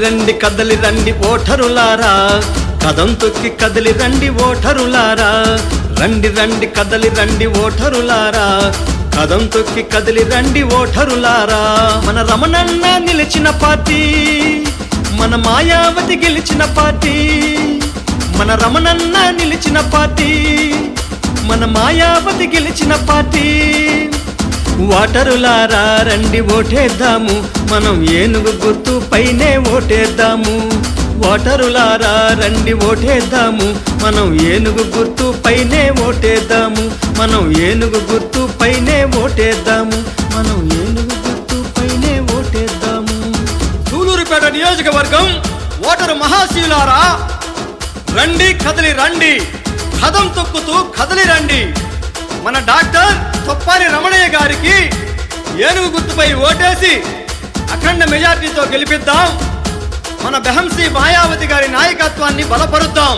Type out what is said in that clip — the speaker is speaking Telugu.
రండి కదలి రండి ఓటరులారా, కదం తొక్కి కదలి రండి ఓటరులారా. రండి రండి కదలి రండి ఓటరులారా, కదం తొక్కి కదిలి రండి ఓటరులారా. మన రమణన్న నిలిచిన పార్టీ, మన మాయావతి గెలిచిన పార్టీ. మన రమణన్న నిలిచిన పార్టీ, మన మాయావతి గెలిచిన పార్టీ. ఓటరులారా రండి ఓటేద్దాము, మనం ఏనుగు గుర్తు పైనే ఓటేద్దాము. ఓటరులారా రండి ఓటేద్దాము, మనం ఏనుగు గుర్తు పైనే ఓటేద్దాము. మనం ఏనుగు గుర్తు పైనే ఓటేద్దాము. మనం ఏనుగు గుర్తు పైనే ఓటేద్దాము. సూలూరుపేట నియోజకవర్గం ఓటరు మహాశీలారా, రండి కదిలి రండి, కదం తొక్కుతూ కదిలి రండి. మన డాక్టర్ తొప్పారి రమణయ్య గారికి ఏనుగు గుర్తుపై ఓటేసి అఖండ మెజార్టీతో గెలిపిద్దాం. మన బెహంసీ మాయావతి గారి నాయకత్వాన్ని బలపరుద్దాం.